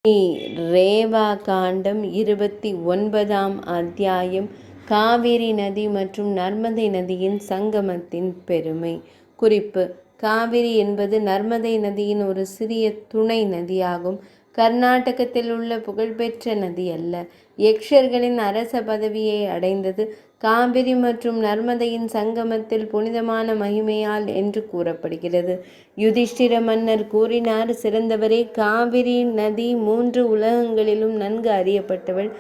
ரேவா காண்டம் 29ஆம் அத்தியாயம். காவிரி நதி மற்றும் நர்மதை நதியின் சங்கமத்தின் பெருமை. குறிப்பு: காவிரி என்பது நர்மதை நதியின் ஒரு சிறிய துணை நதியாகும். கர்நாடகத்தில் உள்ள புகழ்பெற்ற நதி அல்ல. யக்ஷர்களின் அரச பதவியை அடைந்தது காவிரி மற்றும் நர்மதையின் சங்கமத்தில் புனிதமான மகிமையால் என்று கூறப்படுகிறது. யுதிஷ்டிர மன்னர் கூறினார்: சிறந்தவரே, காவிரி நதி 3 உலகங்களிலும் நன்கு அறியப்பட்டவள்.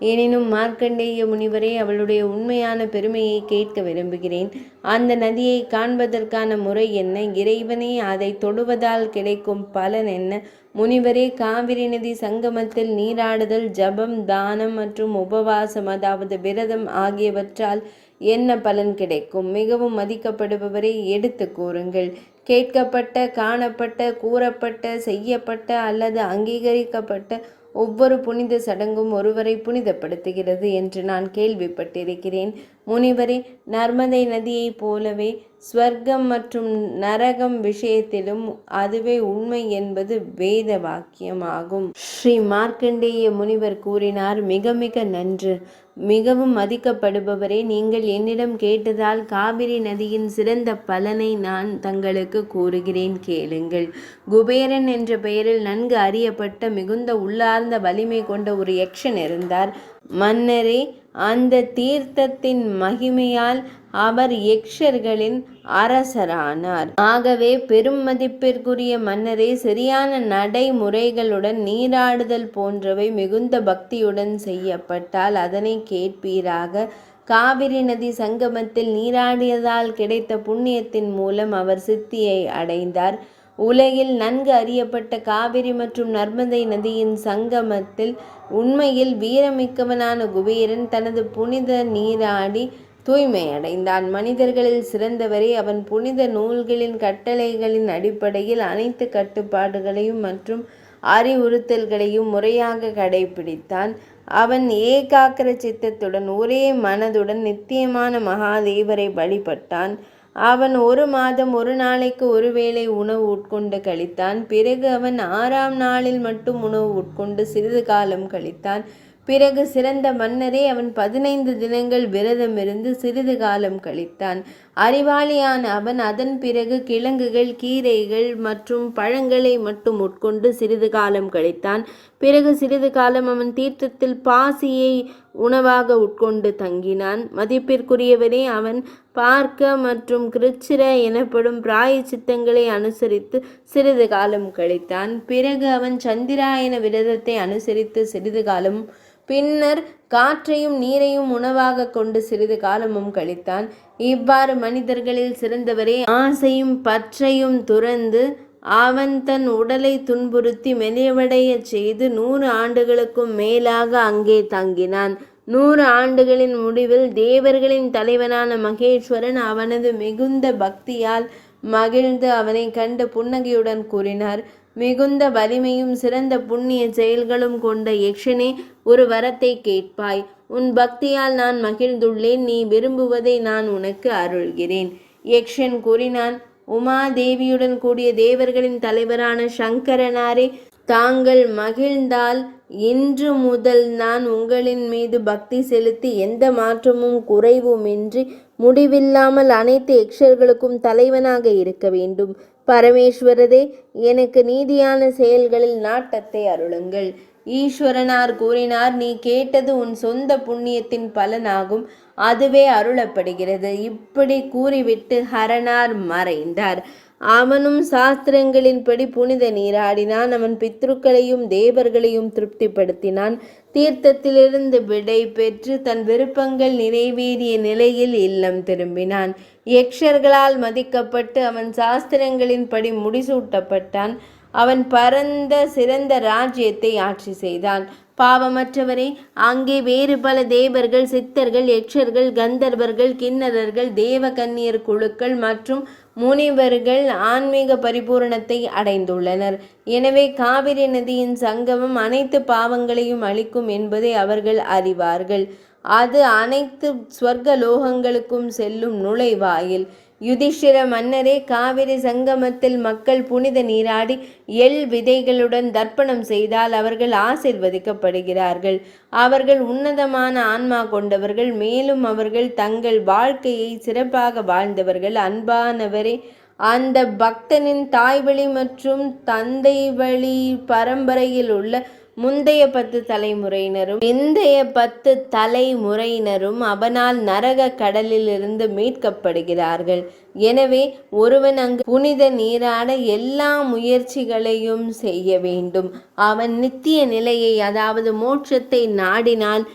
எனினும் மார்க்கண்டேய முனிவரே, அவளுடைய உண்மையான பெருமையை கேட்க விரும்புகிறேன். அந்த நதியை காண்பதற்கான முறை என்ன? இறைவனே, அதை தொடுவதால் கிடைக்கும் பலன் என்ன? முனிவரே, காவிரி நதி சங்கமத்தில் நீராடுதல், ஜபம், தானம் மற்றும் உபவாசம், அதாவது விரதம் ஆகியவற்றால் என்ன பலன் கிடைக்கும்? மிகவும் மதிக்கப்படுபவரை, எடுத்து கூறுங்கள். கேட்கப்பட்ட, காணப்பட்ட, கூறப்பட்ட, செய்யப்பட்ட அல்லது அங்கீகரிக்கப்பட்ட ஒவ்வொரு புனித சடங்கும் ஒருவரை புனிதப்படுத்துகிறது என்று நான் கேள்விப்பட்டிருக்கிறேன். முனிவரே, நர்மதை நதியைப் போலவே ஸ்வர்க்கம் மற்றும் நரகம் விஷயத்திலும் அதுவே உண்மை என்பது வேத வாக்கியமாகும். ஸ்ரீ மார்க்கண்டேய முனிவர் கூறினார்: மிக மிக நன்று. மிகவும் மதிக்கப்படுபவரே, நீங்கள் என்னிடம் கேட்டதால் காவிரி நதியின் சிறந்த பலனை நான் தங்களுக்கு கூறுகிறேன், கேளுங்கள். குபேரன் என்ற பெயரில் நன்கு அறியப்பட்ட மிகுந்த உள்ளார்ந்த வலிமை கொண்ட ஒரு யக்ஷன் இருந்தார். மன்னரே, அந்த தீர்த்தத்தின் மகிமையால் அவர் யக்ஷர்களின் அரசரானார். ஆகவே பெரும் மதிப்பிற்குரிய மன்னரே, சரியான நடைமுறைகளுடன் நீராடுதல் போன்றவை மிகுந்த பக்தியுடன் செய்யப்பட்டால் அதனை கேட்பீராக. காவிரி நதி சங்கமத்தில் நீராடியதால் கிடைத்த புண்ணியத்தின் மூலம் அவர் சித்தியை அடைந்தார். உலகில் நன்கு அறியப்பட்ட காவிரி மற்றும் நர்மதை நதியின் சங்கமத்தில் உண்மையில் வீரமிக்கவனான குபேரன் தனது புனித நீராடி தூய்மையடைந்தான். மனிதர்களில் சிறந்தவரே, அவன் புனித நூல்களின் கட்டளைகளின் அடிப்படையில் அனைத்து கட்டுப்பாடுகளையும் மற்றும் அறிவுறுத்தல்களையும் முறையாக கடைபிடித்தான். அவன் ஏகாக்கிர சித்தத்துடன் ஒரே மனதுடன் நித்தியமான மகாதேவரை வழிபட்டான். அவன் 1 மாதம் 1 நாளைக்கு 1 வேளை உணவு உட்கொண்டு கழித்தான். பிறகு அவன் 6ஆம் நாளில் மட்டும் உணவு உட்கொண்டு சிறிது காலம் கழித்தான். பிறகு சிறந்த மன்னரே, அவன் 15 தினங்கள் விரதமிருந்து சிறிது காலம் கழித்தான். அறிவாளியான அவன் அதன் பிறகு கிழங்குகள், கீரைகள் மற்றும் பழங்களை மட்டும் உட்கொண்டு சிறிது காலம் கழித்தான். பிறகு சிறிது காலம் அவன் தீர்த்தத்தில் பாசியை உணவாக உட்கொண்டு தங்கினான். மதிப்பிற்குரியவரே, அவன் பார்க்க மற்றும் கிருச்சிர எனப்படும் பிராயச்சித்தங்களை அனுசரித்து சிறிது காலம் கழித்தான். பிறகு அவன் சந்திராயன விரதத்தை அனுசரித்து சிறிது காலம், பின்னர் காற்றையும் நீரையும் உணவாக கொண்டு சிறிது காலமும் கழித்தான். இவ்வாறு மனிதர்களில் சிறந்தவரே, ஆசையும் பற்றையும் துறந்து அவன் தன் உடலை துன்புறுத்தி மெலிவடைய செய்து 100 ஆண்டுகளுக்கும் மேலாக அங்கே தங்கினான். 100 ஆண்டுகளின் முடிவில் தேவர்களின் தலைவனான மகேஸ்வரன் அவனது மிகுந்த பக்தியால் மகிழ்ந்து அவனை கண்டு புன்னகையுடன் கூறினார்: மிகுந்த வலிமையும் சிறந்த புண்ணிய செயல்களும் கொண்ட யக்ஷனே, ஒரு வரத்தை கேட்பாய். உன் பக்தியால் நான் மகிழ்ந்துள்ளேன். நீ விரும்புவதை நான் உனக்கு அருள்கிறேன். யக்ஷன் கூறினான்: உமாதேவியுடன் கூடிய தேவர்களின் தலைவரான சங்கரனாரே, தாங்கள் மகிழ்ந்தால் இன்று முதல் நான் உங்களின் மீது பக்தி செலுத்தி எந்த மாற்றமும் குறைவுமின்றி முடிவில்லாமல் அனைத்து யக்ஷர்களுக்கும் தலைவனாக இருக்க வேண்டும். பரமேஸ்வரரே, எனக்கு நீதியான செயல்களில் நாட்டத்தை அருளுங்கள். ஈஸ்வரனார் கூறினார்: நீ கேட்டது உன் சொந்த புண்ணியத்தின் பலனாகும். அதுவே அருளப்படுகிறது. இப்படி கூறிவிட்டு ஹரனார் மறைந்தார். அவனும் சாஸ்திரங்களின்படி புனித நீராடினான். அவன் பித்ருக்களையும் தேவர்களையும் திருப்திப்படுத்தினான். தீர்த்தத்திலிருந்து விடை பெற்று தன் விருப்பங்கள் நிறைவேறிய நிலையில் இல்லம் திரும்பினான். யக்ஷர்களால் மதிக்கப்பட்டு அவன் சாஸ்திரங்களின்படி முடிசூட்டப்பட்டான். அவன் பரந்த சிறந்த ராஜ்யத்தை ஆட்சி செய்தான். பாவமற்றவரே, அங்கே வேறு பல தேவர்கள், சித்தர்கள், யக்ஷர்கள், கந்தர்வர்கள், கிண்ணறர்கள், தேவகன்னியர் குழுக்கள் மற்றும் முனிவர்கள் ஆன்மீக பரிபூரணத்தை அடைந்துள்ளனர். எனவே காவிரி நதியின் சங்கமம் அனைத்து பாவங்களையும் அளிக்கும் என்பதை அவர்கள் அறிவார்கள். அது அனைத்து ஸ்வர்க்க லோகங்களுக்கும் செல்லும் நுழைவாயில். யுதிஷ்டிர மன்னரே, காவிரி சங்கமத்தில் மக்கள் புனித நீராடி எள் விதைகளுடன் தர்ப்பணம் செய்தால் அவர்கள் ஆசிர்வதிக்கப்படுகிறார்கள். அவர்கள் உன்னதமான ஆன்மா கொண்டவர்கள். மேலும் அவர்கள் தங்கள் வாழ்க்கையை சிறப்பாக வாழ்ந்தவர்கள். அன்பானவரே, அந்த பக்தனின் தாய்வழி மற்றும் தந்தை வழி பரம்பரையில் உள்ள முந்தைய 10 தலைமுறையினரும் பிந்தைய 10 தலைமுறையினரும் அவனால் நரக கடலிலிருந்து மீட்கப்படுகிறார்கள். எனவே ஒருவன் அங்கு புனித நீராட எல்லா முயற்சிகளையும் செய்ய வேண்டும். அவன் நித்திய நிலையை, அதாவது மோட்சத்தை நாடினால்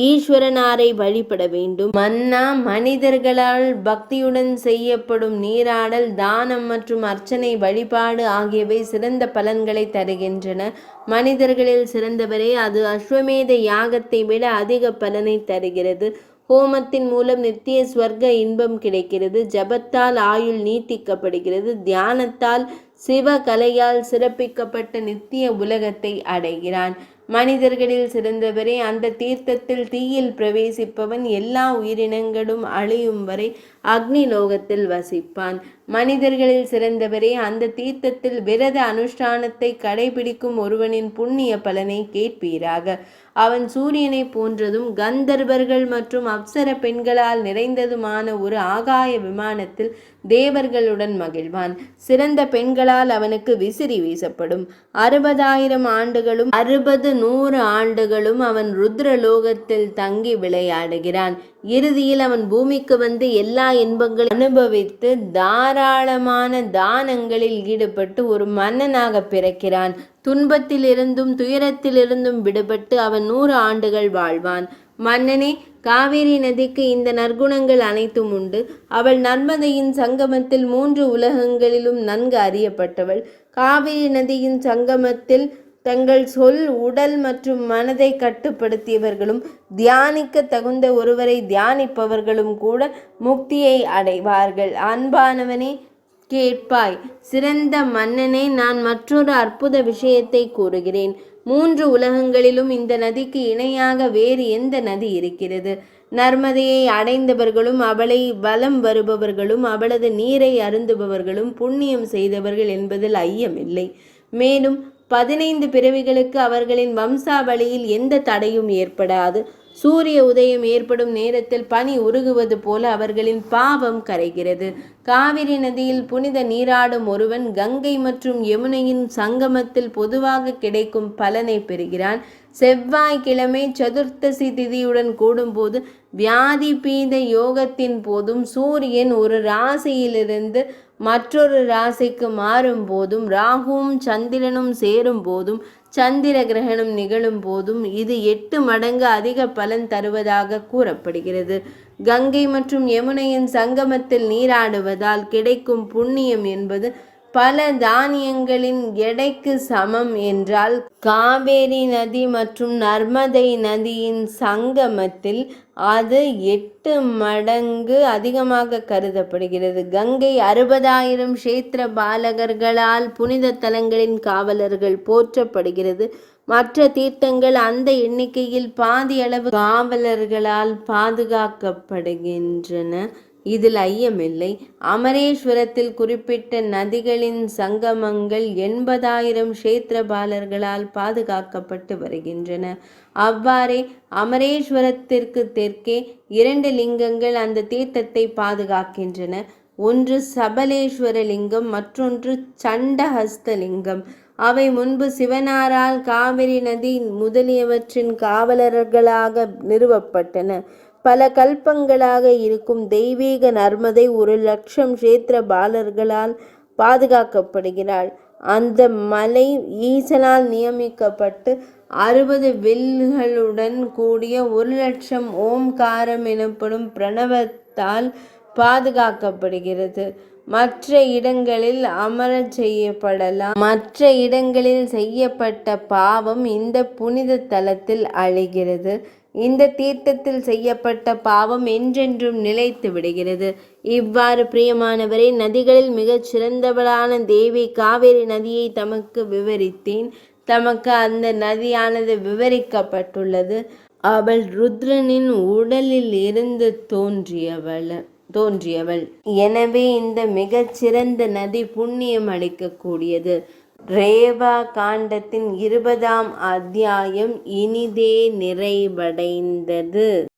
ஈஸ்வரனாரை வழிபட வேண்டும். மன்னா, மனிதர்களால் பக்தியுடன் செய்யப்படும் நீராடல், தானம் மற்றும் அர்ச்சனை வழிபாடு ஆகியவை சிறந்த பலன்களை தருகின்றன. மனிதர்களில் சிறந்தவரே, அது அஸ்வமேத யாகத்தை விட அதிக பலனை தருகிறது. ஹோமத்தின் மூலம் நித்திய ஸ்வர்க்க இன்பம் கிடைக்கிறது. ஜபத்தால் ஆயுள் நீட்டிக்கப்படுகிறது. தியானத்தால் சிவகலையால் சிறப்பிக்கப்பட்ட நித்திய உலகத்தை அடைகிறான். மனிதர்களில் சிறந்தவரே, அந்த தீர்த்தத்தில் தீயில் பிரவேசிப்பவன் எல்லா உயிரினங்களும் அழியும் வரை அக்னி லோகத்தில் வசிப்பான். மனிதர்களில் சிறந்தவரே, அந்த தீர்த்தத்தில் விரத அனுஷ்டானத்தை கடைபிடிக்கும் ஒருவனின் புண்ணிய பலனை கேட்பீராக. அவன் சூரியனை போன்றதும் கந்தர்வர்கள் மற்றும் அப்சர பெண்களால் நிறைந்ததுமான ஒரு ஆகாய விமானத்தில் தேவர்களுடன் மகிழ்வான். சிறந்த பெண்களால் அவனுக்கு விசிறி வீசப்படும். 60,000 ஆண்டுகளும் 60-100 ஆண்டுகளும் அவன் ருத்ரலோகத்தில் தங்கி விளையாடுகிறான். இறுதியில் அவன் பூமிக்கு வந்து எல்லா இன்பங்களும் அனுபவித்து தாராளமான தானங்களில் ஈடுபட்டு ஒரு மன்னனாக பிறக்கிறான். துன்பத்திலிருந்தும் துயரத்திலிருந்தும் விடுபட்டு அவன் 100 ஆண்டுகள் வாழ்வான். மன்னனே, காவேரி நதிக்கு இந்த நற்குணங்கள் அனைத்தும் உண்டு. அவள் நர்மதையின் சங்கமத்தில் 3 உலகங்களிலும் நன்கு அறியப்பட்டவள். காவிரி நதியின் சங்கமத்தில் தங்கள் சொல், உடல் மற்றும் மனதை கட்டுப்படுத்தியவர்களும் தியானிக்க தகுந்த ஒருவரை தியானிப்பவர்களும் கூட முக்தியை அடைவார்கள். அன்பானவனே, கேட்பாய். சிறந்த மன்னனே, நான் மற்றொரு அற்புத விஷயத்தை கூறுகிறேன். 3 உலகங்களிலும் இந்த நதிக்கு இணையாக வேறு எந்த நதி இருக்கிறது? நர்மதையை அடைந்தவர்களும் அவளை வலம் வருபவர்களும் அவளது நீரை அருந்துபவர்களும் புண்ணியம் செய்தவர்கள் என்பதில் ஐயமில்லை. மேலும் 15 பிறவிகளுக்கு அவர்களின் வம்சாவளியில் எந்த தடையும் ஏற்படாது. சூரிய உதயம் ஏற்படும் நேரத்தில் பனி உருகுவது போல அவர்களின் பாவம் கரைகிறது. காவிரி நதியில் புனித நீராடும் ஒருவன் கங்கை மற்றும் யமுனையின் சங்கமத்தில் பொதுவாக கிடைக்கும் பலனை பெறுகிறான். செவ்வாய்க்கிழமை சதுர்த்தசி திதியுடன் கூடும்போது, வியாதி பீத யோகத்தின் போதும், சூரியன் ஒரு ராசியிலிருந்து மற்றொரு ராசிக்கு மாறும் போதும், ராகுவும் சந்திரனும் சேரும் போதும், சந்திர கிரகணம் நிகழும் போதும் இது 8 மடங்கு அதிக பலன் தருவதாக கூறப்படுகிறது. கங்கை மற்றும் யமுனையின் சங்கமத்தில் நீராடுவதால் கிடைக்கும் புண்ணியம் என்பது பல தானியங்களின் எடைக்கு சமம் என்றால், காவேரி நதி மற்றும் நர்மதை நதியின் சங்கமத்தில் அது 8 மடங்கு அதிகமாக கருதப்படுகிறது. கங்கை 60,000 க்ஷேத்திர பாலகர்களால் புனித தலங்களின் காவலர்கள் போற்றப்படுகிறது. மற்ற தீர்த்தங்கள் அந்த எண்ணிக்கையில் பாதி அளவு காவலர்களால் பாதுகாக்கப்படுகின்றன. இதில் ஐயமில்லை. அமரேஸ்வரத்தில் குறிப்பிட்ட நதிகளின் சங்கமங்கள் 80,000 க்ஷேத்திரபாலர்களால் பாதுகாக்கப்பட்டு வருகின்றன. அவ்வாறே அமரேஸ்வரத்திற்கு தெற்கே 2 லிங்கங்கள் அந்த தீர்த்தத்தை பாதுகாக்கின்றன. ஒன்று சபலேஸ்வர லிங்கம், மற்றொன்று சண்டஹஸ்த லிங்கம். அவை முன்பு சிவனாரால் காவிரி நதி முதலியவற்றின் காவலர்களாக நிறுவப்பட்டன. பல கல்பங்களாக இருக்கும் தெய்வீக நர்மதை 1,00,000 க்ஷேத்திர பாலர்களால் பாதுகாக்கப்படுகிறாள். அந்த மலை ஈசனால் நியமிக்கப்பட்டு 60 வில்களுடன் கூடிய 1,00,000 ஓம்காரம் எனப்படும் பிரணவத்தால் பாதுகாக்கப்படுகிறது. மற்ற இடங்களில் அமரச் செய்யப்படலாம். மற்ற இடங்களில் செய்யப்பட்ட பாவம் இந்த புனித தலத்தில் அழிகிறது. இந்த தீர்த்தத்தில் செய்யப்பட்ட பாவம் என்றென்றும் நிலைத்து விடுகிறது. இவ்வாறு பிரியமானவரே, நதிகளில் மிகச் சிறந்தவளான தேவி காவேரி நதியை தமக்கு விவரித்தேன். தமக்கு அந்த நதியானது விவரிக்கப்பட்டுள்ளது. அவள் ருத்ரனின் உடலில் இருந்து தோன்றியவள். தோன்றியவள். எனவே இந்த மிகச்சிறந்த நதி புண்ணியம் அளிக்கக்கூடியது. ரேவா காண்டத்தின் 20ஆம் அத்தியாயம் இனிதே நிறைவடைந்தது.